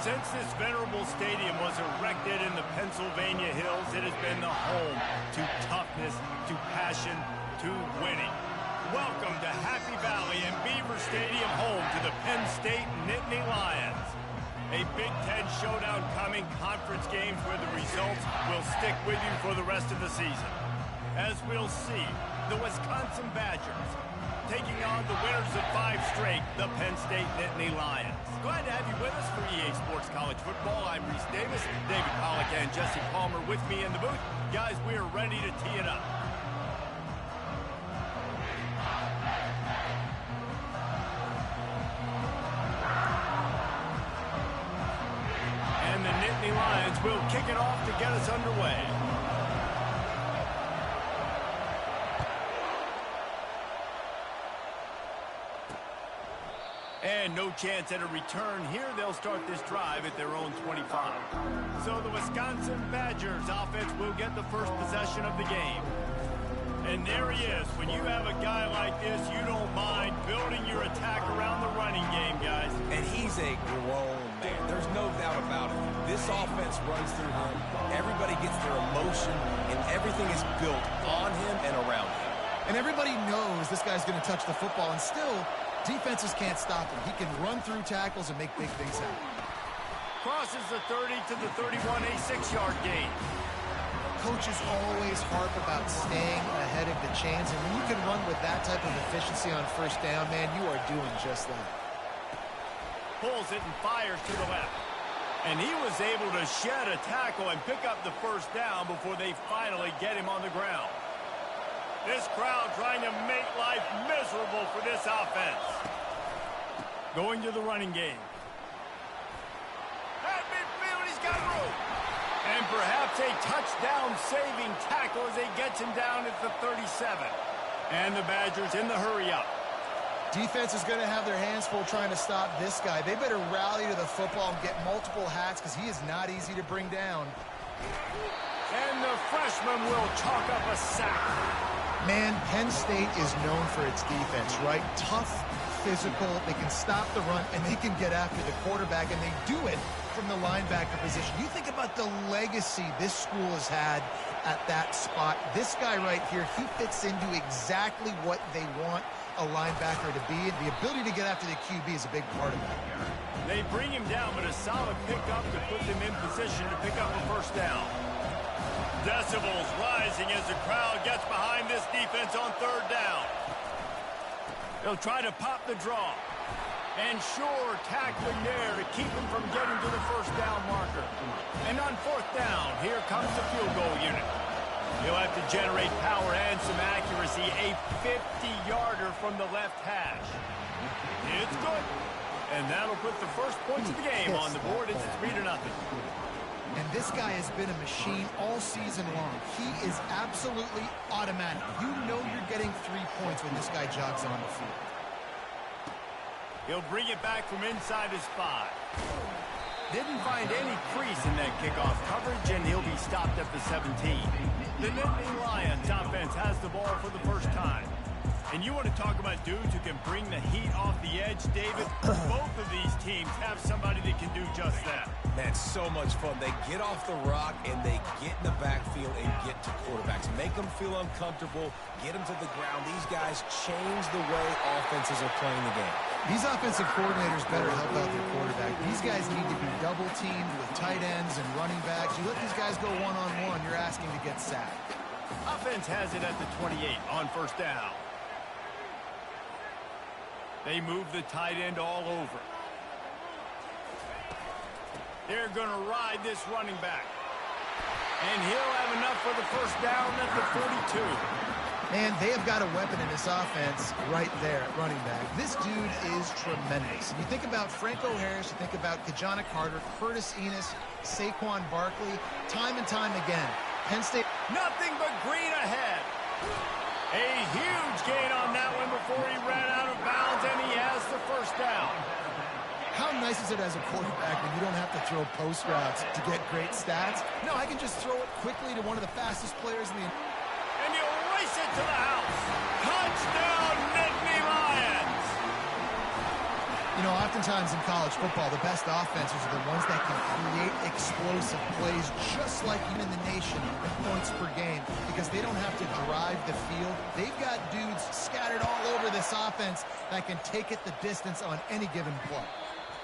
Since this venerable stadium was erected in the Pennsylvania hills, it has been the home to toughness, to passion, to winning. Welcome to Happy Valley and Beaver Stadium, home to the Penn State Nittany Lions. A Big Ten showdown coming, conference games where the results will stick with you for the rest of the season. As we'll see, the Wisconsin Badgers taking on the winners of 5 straight, the Penn State Nittany Lions. Glad to have you with us for EA Sports College Football. I'm Reese Davis, David Pollack, and Jesse Palmer with me in the booth. Guys, we are ready to tee it up. And the Nittany Lions will kick it off to get us underway. And no chance at a return here. They'll start this drive at their own 25. So the Wisconsin Badgers offense will get the first possession of the game. And there he is. When you have a guy like this, you don't mind building your attack around the running game, guys. And he's a grown man. There's no doubt about it. This offense runs through him. Everybody gets their emotion, and everything is built on him and around him. And everybody knows this guy's going to touch the football, and still, defenses can't stop him. He can run through tackles and make big things happen. Crosses the 30 to the 31, a 6-yard gain. Coaches always harp about staying ahead of the chains, and when you can run with that type of efficiency on first down, man, you are doing just that. Pulls it and fires to the left. And he was able to shed a tackle and pick up the first down before they finally get him on the ground. This crowd trying to make life miserable for this offense. Going to the running game. At midfield, he's got room. And perhaps a touchdown-saving tackle as they gets him down at the 37. And the Badgers in the hurry-up. Defense is going to have their hands full trying to stop this guy. They better rally to the football and get multiple hats because he is not easy to bring down. And the freshman will chalk up a sack. Man, Penn State is known for its defense, right? Tough, physical, they can stop the run, and they can get after the quarterback, and they do it from the linebacker position. You think about the legacy this school has had at that spot. This guy right here, he fits into exactly what they want a linebacker to be, and the ability to get after the QB is a big part of that. They bring him down, but a solid pickup to put them in position to pick up a first down. Decibels rising as the crowd gets behind this defense on third down. They'll try to pop the draw. And sure, tackling there to keep him from getting to the first down marker. And on fourth down, here comes the field goal unit. He'll have to generate power and some accuracy. A 50-yarder from the left hash. It's good. And that'll put the first points of the game on the board. It's 3-0. And this guy has been a machine all season long. He is absolutely automatic. You know you're getting 3 points when this guy jogs on the field. He'll bring it back from inside his 5. Didn't find any crease in that kickoff coverage, and he'll be stopped at the 17. The Nittany Lions offense has the ball for the first time. And you want to talk about dudes who can bring the heat off the edge, David? Both of these teams have somebody that can do just that. Man, so much fun. They get off the rock, and they get in the backfield and get to quarterbacks. Make them feel uncomfortable, get them to the ground. These guys change the way offenses are playing the game. These offensive coordinators better help out their quarterback. These guys need to be double-teamed with tight ends and running backs. You let these guys go one-on-one, you're asking to get sacked. Offense has it at the 28 on first down. They move the tight end all over. They're going to ride this running back. And he'll have enough for the first down at the 42. And they have got a weapon in this offense right there at running back. This dude is tremendous. You think about Franco Harris, you think about Kajana Carter, Curtis Enos, Saquon Barkley, time and time again. Penn State. Nothing but green ahead. A huge gain on that one before he ran out of bounds, and he has the first down. How nice is it as a quarterback when you don't have to throw post routes to get great stats? No, I can just throw it quickly to one of the fastest players in the... And he'll race it to the house. Touchdown, Nittany Lions! You You know, oftentimes in college football, the best offenses are the ones that can create explosive plays, just like in the nation in points per game, because they don't have to drive the field. They've got dudes scattered all over this offense that can take it the distance on any given play.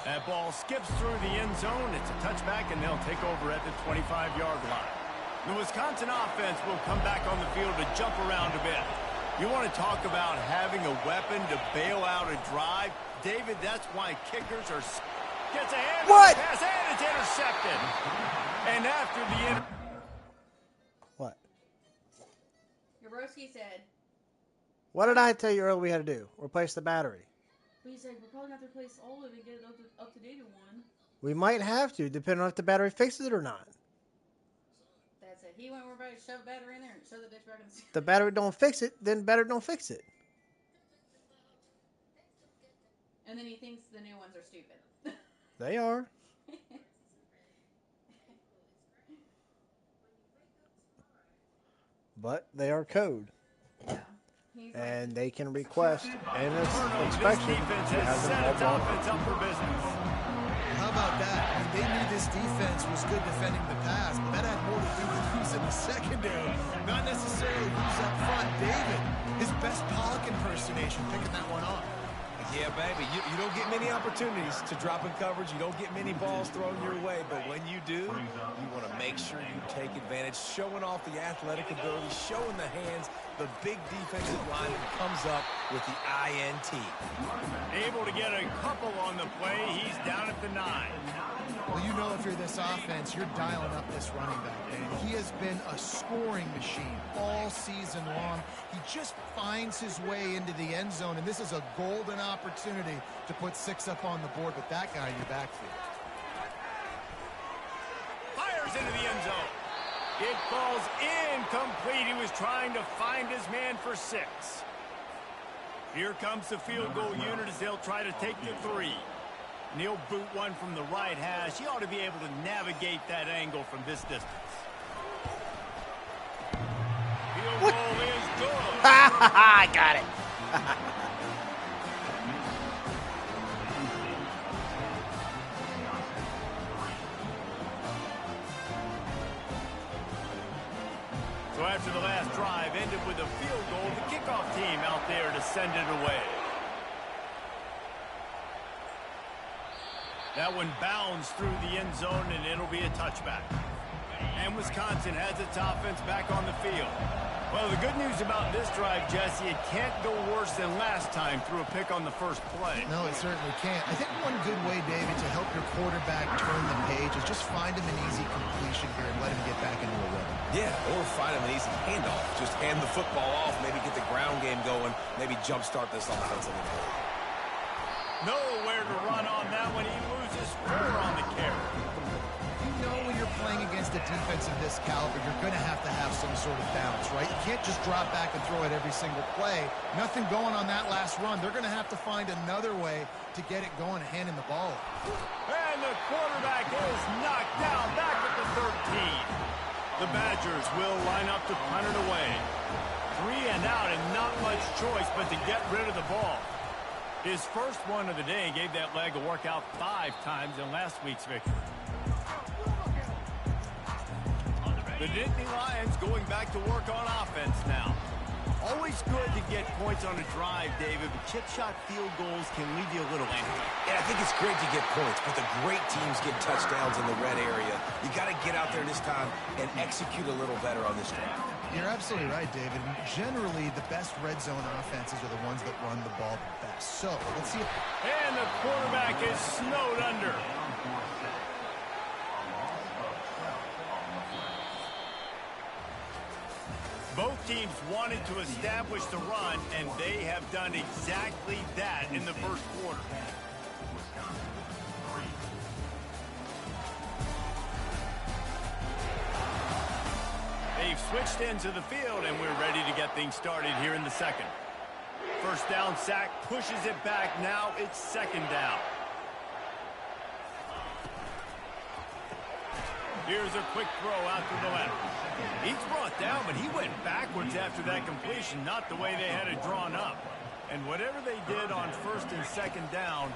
That ball skips through the end zone. It's a touchback, and they'll take over at the 25-yard line. The Wisconsin offense will come back on the field to jump around a bit. You want to talk about having a weapon to bail out a drive? David, that's why kickers are... Gets a hand on the pass, and it's intercepted. And after the... What? Yabrowski said... What did I tell you earlier we had to do? Replace the battery. But he said we're probably going to replace all of it and get it up to date in one. We might have to, depending on if the battery fixes it or not. That's it. He went over to shove a battery in there and shove the bitch back in the... If the battery don't fix it, then battery don't fix it. And then he thinks the new ones are stupid. They are. But they are code. Yeah. And they can request an inspection to have them all bought. How about that? I mean, they knew this defense was good defending the pass, but that had more to do with who's in the secondary, not necessarily who's up front. David, his best Pollock impersonation, picking that one off. Yeah, baby, you don't get many opportunities to drop in coverage. You don't get many balls thrown your way, but when you do, you want to make sure you take advantage, showing off the athletic ability, showing the hands. The big defensive lineman comes up with the INT. Able to get a couple on the play. He's down at the 9. Well, you know if you're this offense, you're dialing up this running back, man. He has been a scoring machine all season long. He just finds his way into the end zone, and this is a golden opportunity to put 6 up on the board with that guy in your backfield. Fires into the end zone. It falls incomplete. He was trying to find his man for 6. Here comes the field goal unit as they'll try to take the 3. And he'll boot one from the right hash. He ought to be able to navigate that angle from this distance. Field goal is good. I got it. So after the last drive ended with a field goal, the kickoff team out there to send it away. That one bounds through the end zone, and it'll be a touchback. And Wisconsin has its offense back on the field. Well, the good news about this drive, Jesse, it can't go worse than last time through a pick on the first play. No, it certainly can't. I think one good way, David, to help your quarterback turn the page is just find him an easy completion here and let him get back into a rhythm. Yeah, or find him an easy handoff. Just hand the football off, maybe get the ground game going, maybe jumpstart this offense a little bit. Nowhere to run on that one. He loses 4 on the carry. You know when you're playing against a defense of this caliber, you're going to have some sort of balance, right? You can't just drop back and throw it every single play. Nothing going on that last run. They're going to have to find another way to get it going, handing the ball. And the quarterback is knocked down back at the 13. The Badgers will line up to punt it away. 3 and out, and not much choice but to get rid of the ball. His first one of the day gave that leg a workout 5 times in last week's victory. The Nittany Lions going back to work on offense now. Always good to get points on a drive, David, but chip shot field goals can leave you a little empty. Yeah, I think it's great to get points, but the great teams get touchdowns in the red area. You got to get out there this time and execute a little better on this drive. You're absolutely right, David. Generally, the best red zone offenses are the ones that run the ball the best. So, let's see if... And the quarterback is snowed under. Both teams wanted to establish the run, and they have done exactly that in the first quarter. They've switched into the field, and we're ready to get things started here in the second. First down sack, pushes it back. Now it's second down. Here's a quick throw out to the left. He's brought down, but he went backwards after that completion, not the way they had it drawn up. And whatever they did on first and second down,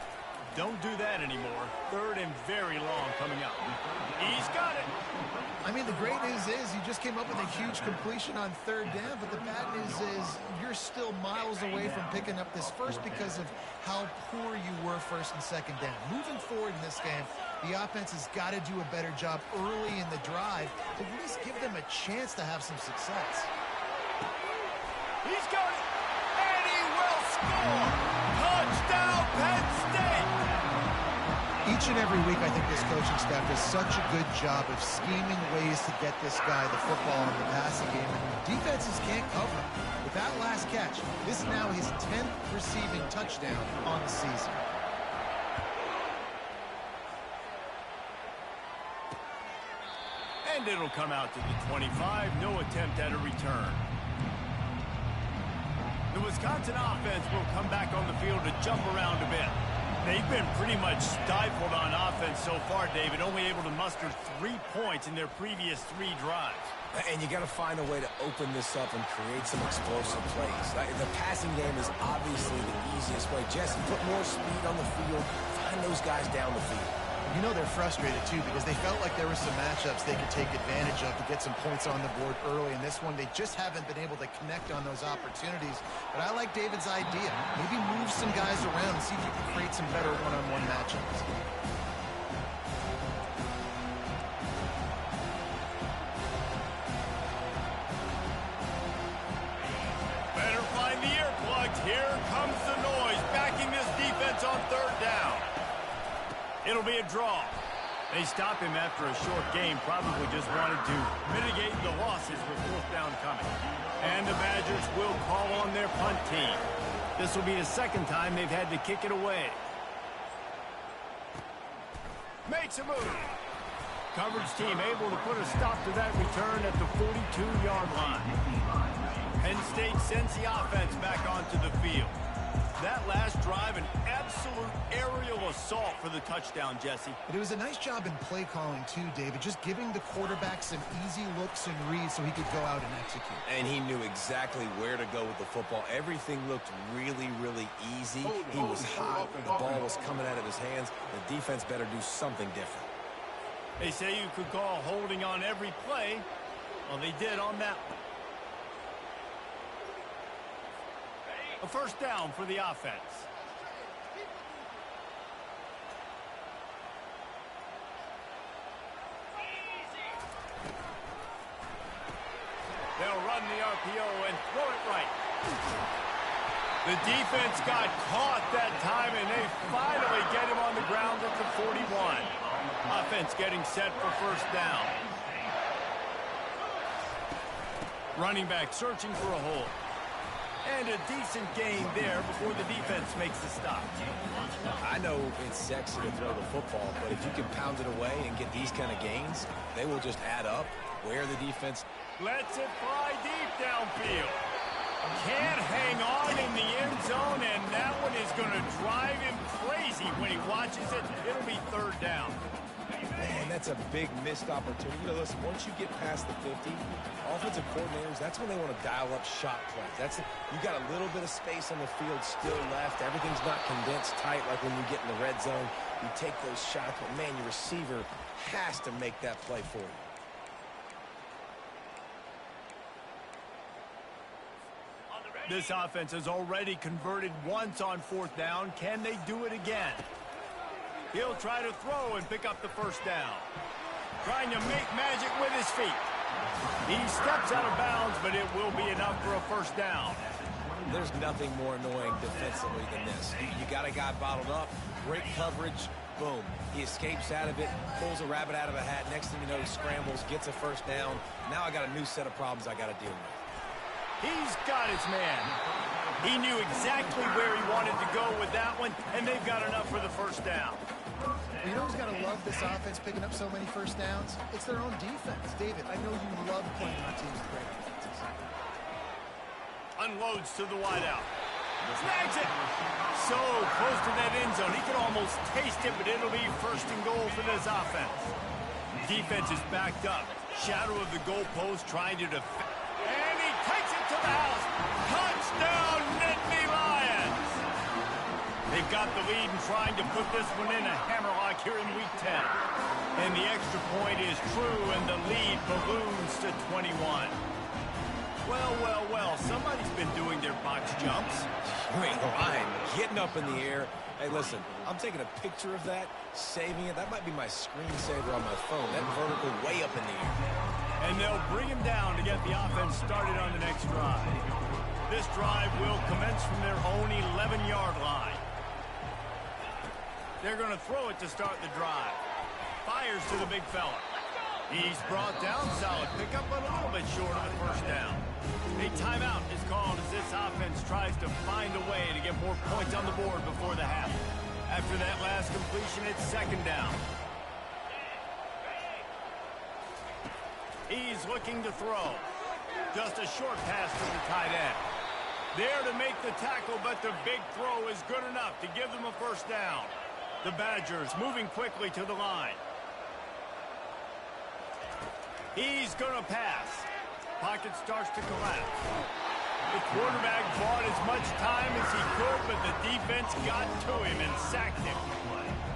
Don't do that anymore. 3rd and very long coming up. He's got it. I mean, the great news is he just came up with a huge completion on 3rd down, but the bad news is you're still miles away from picking up this first because of how poor you were 1st and 2nd down. Moving forward in this game, the offense has got to do a better job early in the drive to at least give them a chance to have some success. He's got it, and he will score! Touchdown, Penn State! Each and every week, I think this coaching staff does such a good job of scheming ways to get this guy the football in the passing game, and defenses can't cover him. With that last catch, this is now his 10th receiving touchdown on the season. And it'll come out to the 25. No attempt at a return. The Wisconsin offense will come back on the field to jump around a bit. They've been pretty much stifled on offense so far, David, only able to muster 3 points in their previous 3 drives. And you got to find a way to open this up and create some explosive plays. The passing game is obviously the easiest way. Jesse, put more speed on the field. Find those guys down the field. You know they're frustrated, too, because they felt like there were some matchups they could take advantage of to get some points on the board early. In this one, they just haven't been able to connect on those opportunities. But I like David's idea. Maybe move some guys around and see if you can create some better one-on-one matchups. Better find the earplugs. Here comes the noise, backing this defense on 3rd down. It'll be a draw. They stopped him after a short game, probably just wanted to mitigate the losses with 4th down coming. And the Badgers will call on their punt team. This will be the 2nd time they've had to kick it away. Makes a move. Coverage team able to put a stop to that return at the 42-yard line. Penn State sends the offense back onto the field. That last drive, an absolute aerial assault for the touchdown, Jesse. But it was a nice job in play calling, too, David, just giving the quarterback some easy looks and reads so he could go out and execute. And he knew exactly where to go with the football. Everything looked really, really easy. He was hot. The ball was coming out of his hands. The defense better do something different. They say you could call holding on every play. Well, they did on that one. A 1st down for the offense. They'll run the RPO and throw it right. The defense got caught that time, and they finally get him on the ground at the 41. Offense getting set for 1st down. Running back searching for a hole. And a decent gain there before the defense makes the stop. I know it's sexy to throw the football, but if you can pound it away and get these kind of gains, they will just add up. Where the defense lets it fly deep downfield. Can't hang on in the end zone, and that one is going to drive him crazy when he watches it. It'll be 3rd down. Man, that's a big missed opportunity. You know, listen, once you get past the 50, offensive coordinators, that's when they want to dial up shot plays. You got a little bit of space on the field still left. Everything's not condensed tight like when you get in the red zone. You take those shots, but man, your receiver has to make that play for you. This offense has already converted once on 4th down. Can they do it again? He'll try to throw and pick up the 1st down. Trying to make magic with his feet. He steps out of bounds, but it will be enough for a 1st down. There's nothing more annoying defensively than this. You got a guy bottled up, great coverage, boom. He escapes out of it, pulls a rabbit out of a hat. Next thing you know, he scrambles, gets a 1st down. Now I got a new set of problems I got to deal with. He's got his man. He knew exactly where he wanted to go with that one, and they've got enough for the 1st down. You know who's got to love this offense picking up so many 1st downs? It's their own defense. David, I know you love playing on teams with great defenses. Unloads to the wideout. Snags it. So close to that end zone. He could almost taste it, but it'll be 1st and goal for this offense. Defense is backed up. Shadow of the goalpost trying to defend. And he takes it to the house. Touchdown, Nittany Lions. They've got the lead and trying to put this one in a hammerlock here in Week 10. And the extra point is true, and the lead balloons to 21. Well, well, well, somebody's been doing their box jumps. You ain't lying. Getting up in the air. Hey, listen, I'm taking a picture of that, saving it. That might be my screensaver on my phone. That vertical way up in the air. And they'll bring him down to get the offense started on the next drive. This drive will commence from their own 11-yard line. They're going to throw it to start the drive. Fires to the big fella. He's brought down. Solid pickup, but a little bit short of the first down. A timeout is called as this offense tries to find a way to get more points on the board before the half. After that last completion, it's second down. He's looking to throw. Just a short pass to the tight end. There to make the tackle, but the big throw is good enough to give them a first down. The Badgers moving quickly to the line. He's going to pass. Pocket starts to collapse. The quarterback bought as much time as he could, but the defense got to him and sacked him.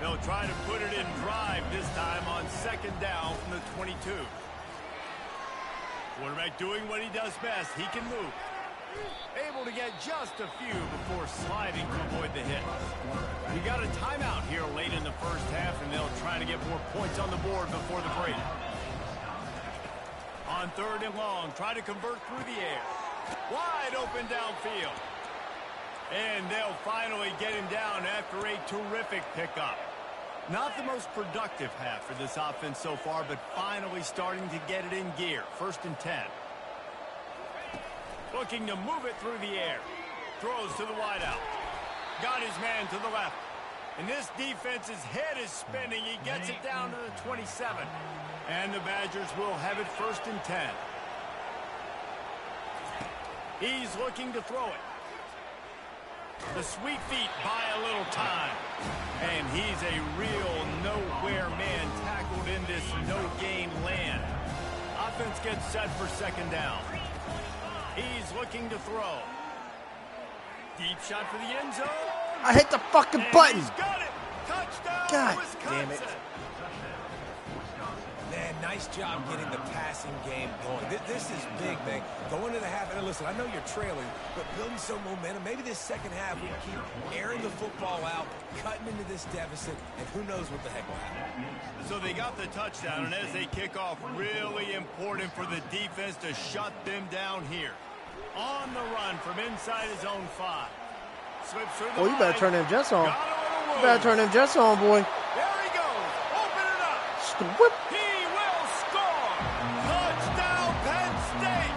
They'll try to put it in drive this time on second down from the 22. Quarterback doing what he does best. He can move. Able to get just a few before sliding to avoid the hit. We got a timeout here late in the first half, and they'll try to get more points on the board before the break. On third and long, try to convert through the air. Wide open downfield. And they'll finally get him down after a terrific pickup. Not the most productive half for this offense so far, but finally starting to get it in gear. First and 10. Looking to move it through the air. Throws to the wideout. Got his man to the left. And this defense's head is spinning. He gets it down to the 27. And the Badgers will have it first and 10. He's looking to throw it. The sweet feet buy a little time. And he's a real nowhere man tackled in this no-gain land. Offense gets set for second down. He's looking to throw. Deep shot for the end zone. I hit the fucking button. He's got it. Touchdown, God Wisconsin. damn it. Man, nice job getting the passing game going. This is big, man. Going to the half, and listen, I know you're trailing, but building some momentum. Maybe this second half we can keep airing the football out, cutting into this deficit, and who knows what the heck will happen. So they got the touchdown, and as they kick off, really important for the defense to shut them down here. On the run from inside his own 5. Slips through the you better turn them jets on. You better turn them jets on, boy. There he goes. Open it up. Squip. He will score. Touchdown, Penn State.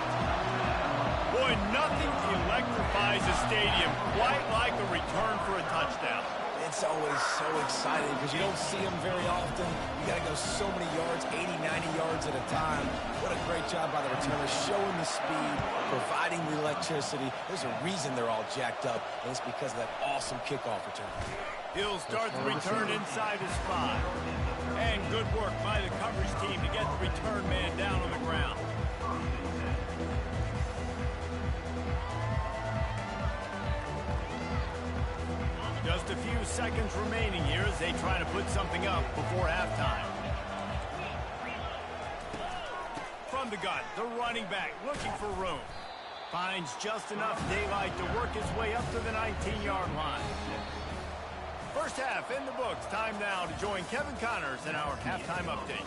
Boy, nothing electrifies a stadium quite like a return for a touchdown. It's always so exciting because you don't see them very often. You got to go so many yards, 80, 90 yards at a time. What a great job by the returners, showing the speed, providing the electricity. There's a reason they're all jacked up, and it's because of that awesome kickoff return. He'll start the return inside his 5. And good work by the coverage team to get the return man down on the ground. Just a few seconds remaining here as they try to put something up before halftime. From the gun, the running back looking for room. Finds just enough daylight to work his way up to the 19-yard line. First half in the books. Time now to join Kevin Connors in our halftime update.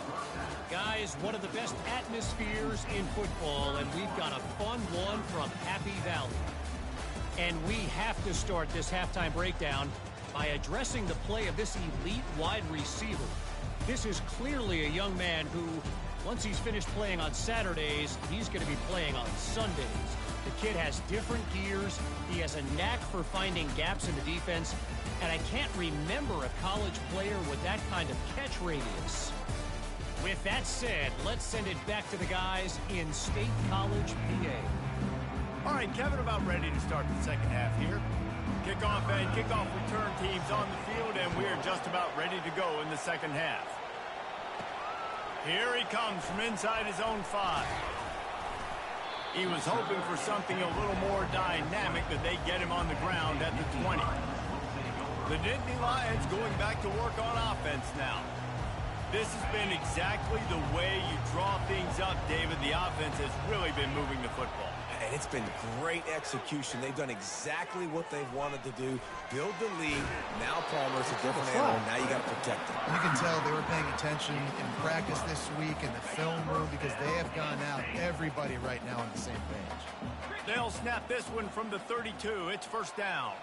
Guys, one of the best atmospheres in football, and we've got a fun one from Happy Valley. And we have to start this halftime breakdown by addressing the play of this elite wide receiver. This is clearly a young man who, once he's finished playing on Saturdays, he's going to be playing on Sundays. The kid has different gears. He has a knack for finding gaps in the defense. And I can't remember a college player with that kind of catch radius. With that said, let's send it back to the guys in State College, PA. All right, Kevin, about ready to start the second half here. Kickoff and kickoff return teams on the field, and we're just about ready to go in the second half. Here he comes from inside his own 5. He was hoping for something a little more dynamic, but they get him on the ground at the 20. The Nittany Lions going back to work on offense now. This has been exactly the way you draw things up, David. The offense has really been moving the football. And it's been great execution. They've done exactly what they've wanted to do. Build the lead. Now Palmer's a different animal. Now you got to protect him. You can tell they were paying attention in practice this week in the film room because they have gone out, everybody right now on the same page. They'll snap this one from the 32. It's first down.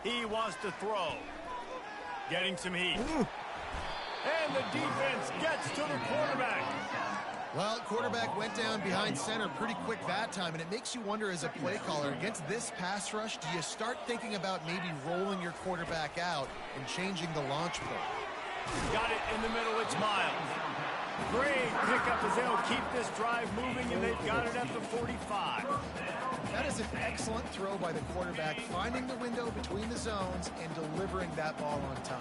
He wants to throw. Getting some heat. And the defense gets to the quarterback. Well, quarterback went down behind center pretty quick that time, and it makes you wonder as a play caller, against this pass rush, do you start thinking about maybe rolling your quarterback out and changing the launch point? Got it in the middle. It's Miles. Great pickup as they'll keep this drive moving, and they've got it at the 45. That is an excellent throw by the quarterback, finding the window between the zones and delivering that ball on time.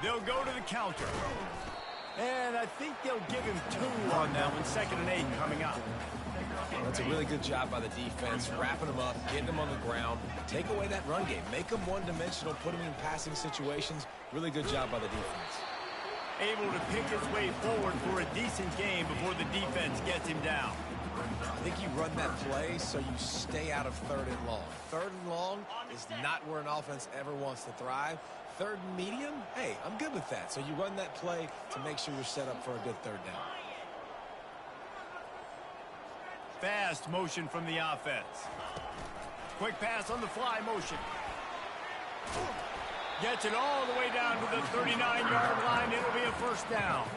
They'll go to the counter. And I think they'll give him 2 on that one. 2nd and 8 coming up. That's a really good job by the defense, wrapping them up, getting them on the ground. Take away that run game. Make them one-dimensional, put them in passing situations. Really good job by the defense. Able to pick his way forward for a decent game before the defense gets him down. I think you run that play so you stay out of 3rd and long. 3rd and long is not where an offense ever wants to thrive. 3rd and medium, hey, I'm good with that. So you run that play to make sure you're set up for a good 3rd down. Fast motion from the offense. Quick pass on the fly motion. Gets it all the way down to the 39-yard line. It'll be a first down.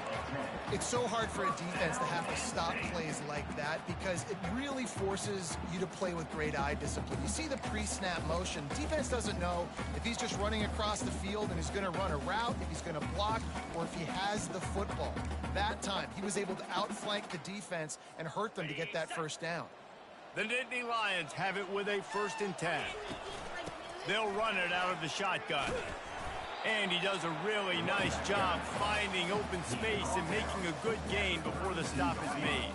It's so hard for a defense to have to stop plays like that because it really forces you to play with great eye discipline. You see the pre-snap motion. Defense doesn't know if he's just running across the field and he's going to run a route, if he's going to block, or if he has the football. That time, he was able to outflank the defense and hurt them to get that first down. The Nittany Lions have it with a 1st and 10. They'll run it out of the shotgun. And he does a really nice job finding open space and making a good gain before the stop is made.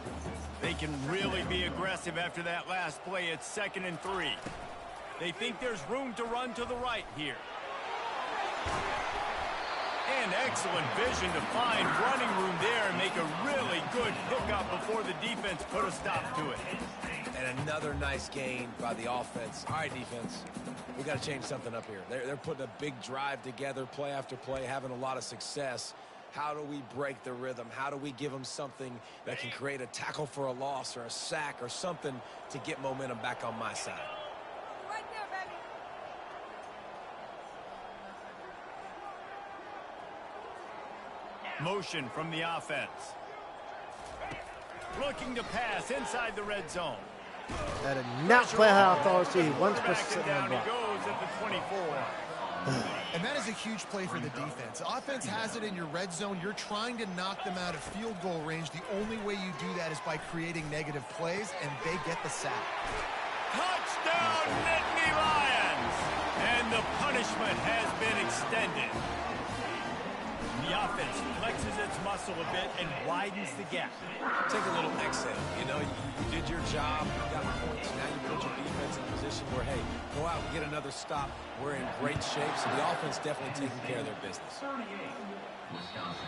They can really be aggressive after that last play. It's 2nd and 3. They think there's room to run to the right here. And excellent vision to find running room there and make a really good pickup before the defense put a stop to it. And another nice gain by the offense. All right, defense, we got to change something up here. They're putting a big drive together, play after play, having a lot of success. How do we break the rhythm? How do we give them something that can create a tackle for a loss or a sack or something to get momentum back on my side? Right there, baby. Motion from the offense. Looking to pass inside the red zone. That did not play how I thought it was. He once Back sitting and down on he goes at the 24. And that is a huge play for the defense. Offense has it in your red zone. You're trying to knock them out of field goal range. The only way you do that is by creating negative plays, and they get the sack. Touchdown, Nittany Lions! And the punishment has been extended. The offense flexes its muscle a bit and widens the gap. Take a little exhale. You know, you did your job, you got points. Now you put your defense in a position where, hey, go out and get another stop. We're in great shape, so the offense definitely taking care of their business.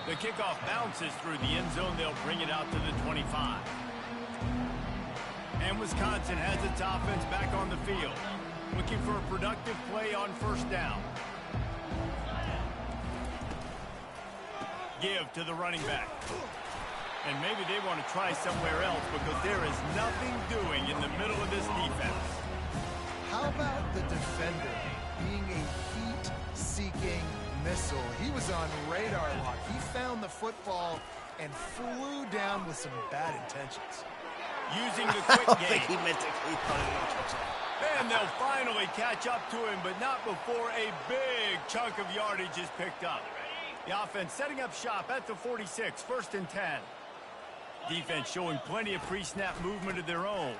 The kickoff bounces through the end zone. They'll bring it out to the 25. And Wisconsin has its offense back on the field, looking for a productive play on first down. Give to the running back. And maybe they want to try somewhere else because there is nothing doing in the middle of this defense. How about the defender being a heat-seeking missile? He was on radar lock. He found the football and flew down with some bad intentions. Using the I quick don't think game. he meant to keep on. And they'll finally catch up to him, but not before a big chunk of yardage is picked up. The offense setting up shop at the 46, 1st and 10. Defense showing plenty of pre-snap movement of their own.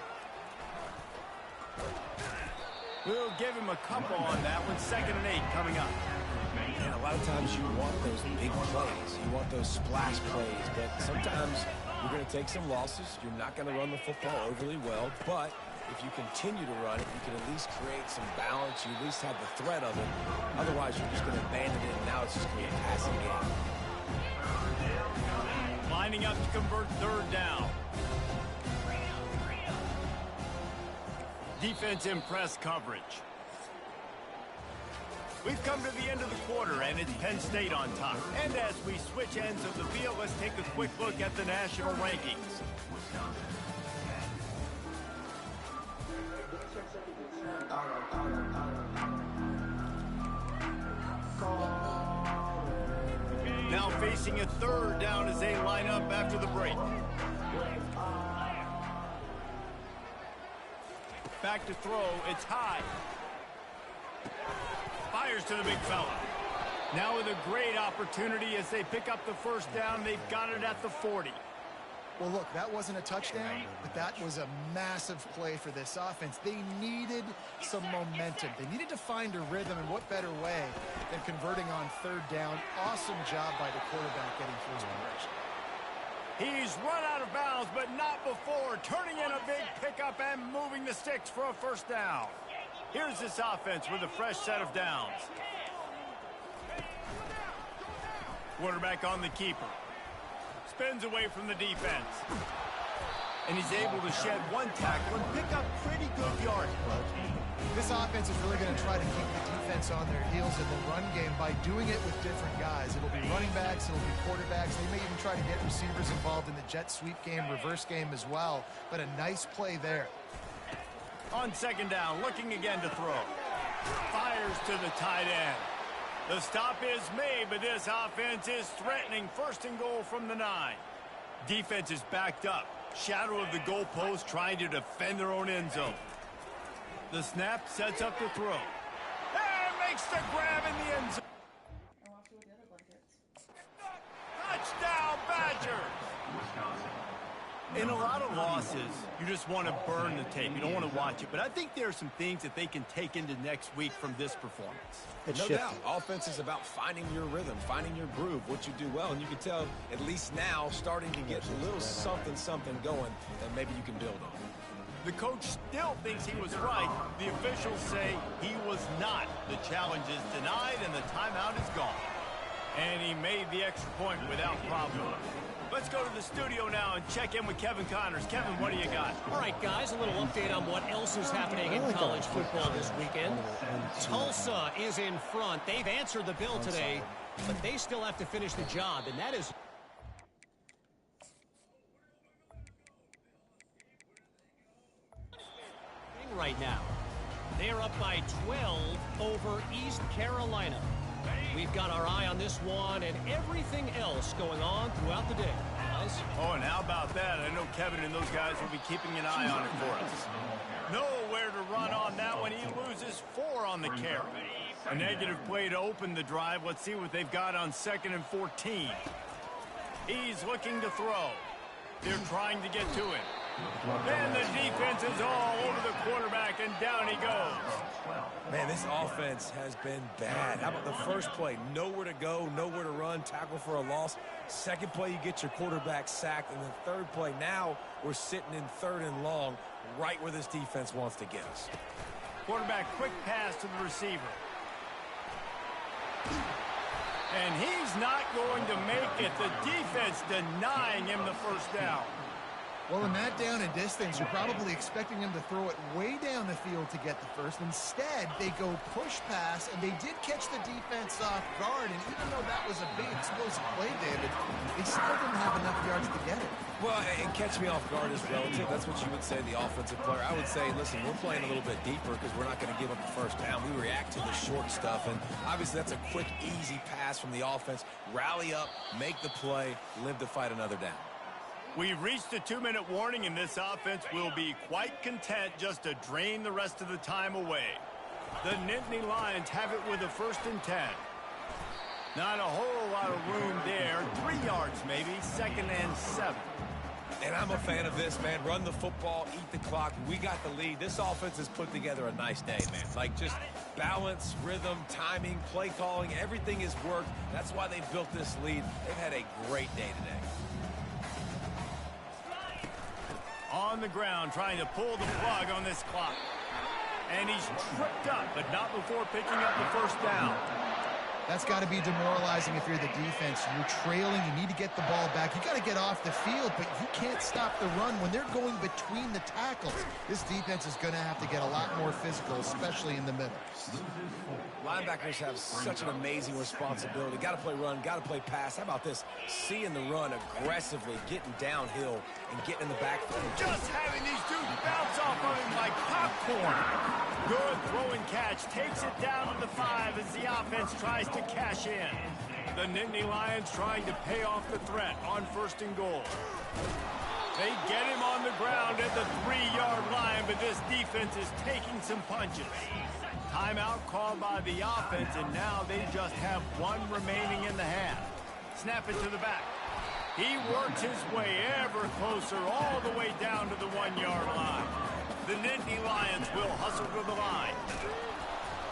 We'll give him a couple on that one. 2nd and 8 coming up. And a lot of times you want those big plays. You want those splash plays. But sometimes you're going to take some losses. You're not going to run the football overly well. But If you continue to run it, you can at least create some balance. You at least have the threat of it. Otherwise, you're just going to abandon it, and now it's just going to be a passing game. Lining up to convert third down. Defense in press coverage. We've come to the end of the quarter, and it's Penn State on top. And as we switch ends of the field, let's take a quick look at the national rankings. Now facing a third down as they line up after the break. Back to throw, it's high. Fires to the big fella. Now with a great opportunity as they pick up the first down. They've got it at the 40. Well, look, that wasn't a touchdown, but that was a massive play for this offense. They needed some momentum. They needed to find a rhythm, and what better way than converting on third down. Awesome job by the quarterback getting through his progression. He's run out of bounds, but not before. Turning in a big pickup and moving the sticks for a first down. Here's this offense with a fresh set of downs. Quarterback on the keeper. Spins away from the defense. And he's able to shed one tackle and pick up pretty good yards. This offense is really going to try to keep the defense on their heels in the run game by doing it with different guys. It'll be running backs, it'll be quarterbacks. They may even try to get receivers involved in the jet sweep game, reverse game as well. But a nice play there. On second down, looking again to throw. Fires to the tight end. The stop is made, but this offense is threatening. First and goal from the 9. Defense is backed up. Shadow of the goalpost, trying to defend their own end zone. The snap sets up the throw. And makes the grab in the end zone. Touchdown, Badgers! In a lot of losses, you just want to burn the tape. You don't want to watch it. But I think there are some things that they can take into next week from this performance. No doubt. Offense is about finding your rhythm, finding your groove, what you do well. And you can tell, at least now, starting to get a little something going that maybe you can build on. The coach still thinks he was right. The officials say he was not. The challenge is denied, and the timeout is gone. And he made the extra point without problem. Let's go to the studio now and check in with Kevin Connors. Kevin, what do you got? All right, guys, a little update on what else is happening in college football this weekend. Tulsa is in front. They've answered the bell today, but they still have to finish the job, and that is... right now. They're up by 12 over East Carolina. We've got our eye on this one and everything else going on throughout the day. Guys? Oh, and how about that? I know Kevin and those guys will be keeping an eye on it for us. Nowhere to run on that one. He loses 4 on the carry. A negative play to open the drive. Let's see what they've got on 2nd and 14. He's looking to throw. They're trying to get to him. And the defense is all over the quarterback, and down he goes. Man, this offense has been bad. How about the first play? Nowhere to go, nowhere to run, tackle for a loss. Second play, you get your quarterback sacked. And the third play, now we're sitting in 3rd and long, right where this defense wants to get us. Quarterback, quick pass to the receiver. And he's not going to make it. The defense denying him the first down. Well, in that down and distance, you're probably expecting them to throw it way down the field to get the first. Instead, they go push pass, and they did catch the defense off guard. And even though that was a big explosive play, David, they still didn't have enough yards to get it. Well, and catch me off guard is relative. That's what you would say, the offensive player. I would say, listen, we're playing a little bit deeper because we're not going to give up the first down. We react to the short stuff, and obviously that's a quick, easy pass from the offense. Rally up, make the play, live to fight another down. We've reached a 2-minute warning, and this offense will be quite content just to drain the rest of the time away. The Nittany Lions have it with a 1st and 10. Not a whole lot of room there. 3 yards maybe, 2nd and 7. And I'm a fan of this, man. Run the football, eat the clock. We got the lead. This offense has put together a nice day, man. Like, just balance, rhythm, timing, play calling, everything has worked. That's why they've built this lead. They've had a great day today. On the ground, trying to pull the plug on this clock. And he's tripped up, but not before picking up the first down. That's got to be demoralizing if you're the defense. You're trailing. You need to get the ball back. You got to get off the field, but you can't stop the run when they're going between the tackles. This defense is going to have to get a lot more physical, especially in the middle. Linebackers have such an amazing responsibility. Got to play run, got to play pass. How about this? Seeing the run aggressively, getting downhill, and getting in the backfield. Just having these dudes bounce off of him like popcorn. Good throw and catch. Takes it down to the 5 as the offense tries to cash in. The Nittany Lions trying to pay off the threat on 1st and goal. They get him on the ground at the 3-yard line, but this defense is taking some punches. Timeout called by the offense, and now they just have 1 remaining in the half. Snap it to the back. He works his way ever closer all the way down to the 1-yard line. The Nittany Lions will hustle to the line.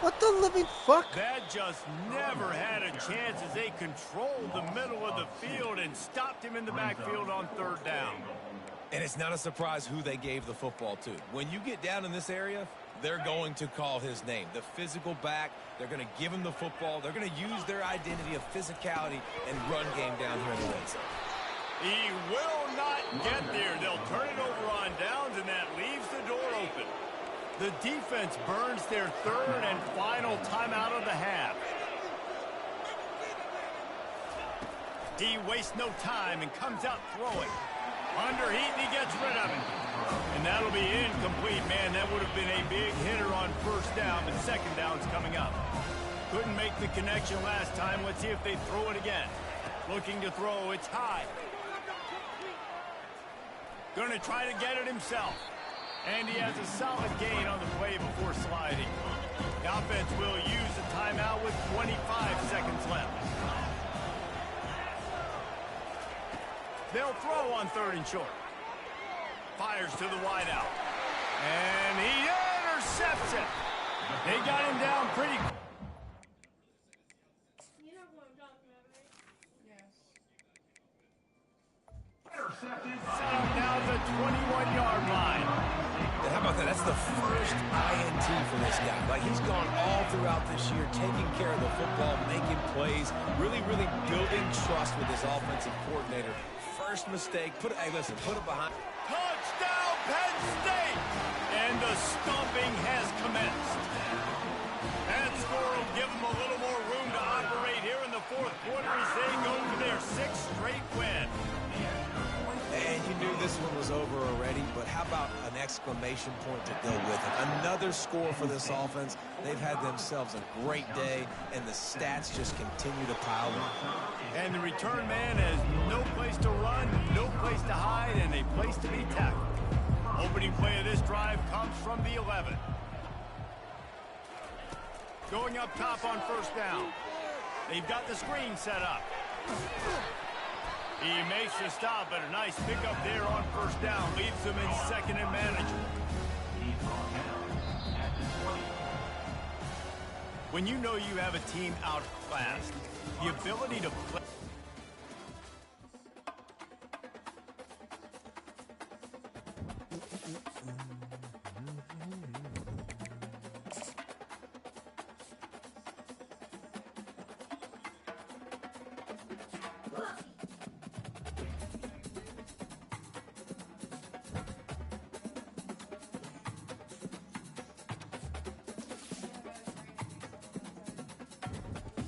What the living fuck? That just never had a chance as they controlled the middle of the field and stopped him in the backfield on 3rd down. And it's not a surprise who they gave the football to. When you get down in this area, they're going to call his name. The physical back, they're going to give him the football. They're going to use their identity of physicality and run game down here in the red zone. He will not get there. They'll turn it over on downs, and that leaves the door open. The defense burns their 3rd and final timeout of the half. He wastes no time and comes out throwing. Underheat, and he gets rid of it. And that'll be incomplete. Man, that would have been a big hitter on 1st down, but 2nd down's coming up. Couldn't make the connection last time. Let's see if they throw it again. Looking to throw. It's high. Going to try to get it himself. And he has a solid gain on the play before sliding. The offense will use a timeout with 25 seconds left. They'll throw on 3rd and short. Fires to the wideout. And he intercepts it. They got him down pretty. You know what I'm talking about, right? Yes. Intercepted. Down the 21-yard line. And how about that? That's the first INT for this guy. Like, he's gone all throughout this year, taking care of the football, making plays, really building trust with his offensive coordinator. First mistake, hey, listen, put it behind. Touchdown, Penn State! And the stomping has commenced. That score will give them a little more room to operate here in the 4th quarter as they go for their 6th straight win. And you knew this one was over already, but how about an exclamation point to go with it? Another score for this offense. They've had themselves a great day, and the stats just continue to pile up. And the return man has no place to run, no place to hide, and a place to be tackled. Opening play of this drive comes from the 11. Going up top on 1st down. They've got the screen set up. He makes the stop, but a nice pickup there on 1st down. Leaves them in 2nd and manageable. When you know you have a team outclassed, the ability to play...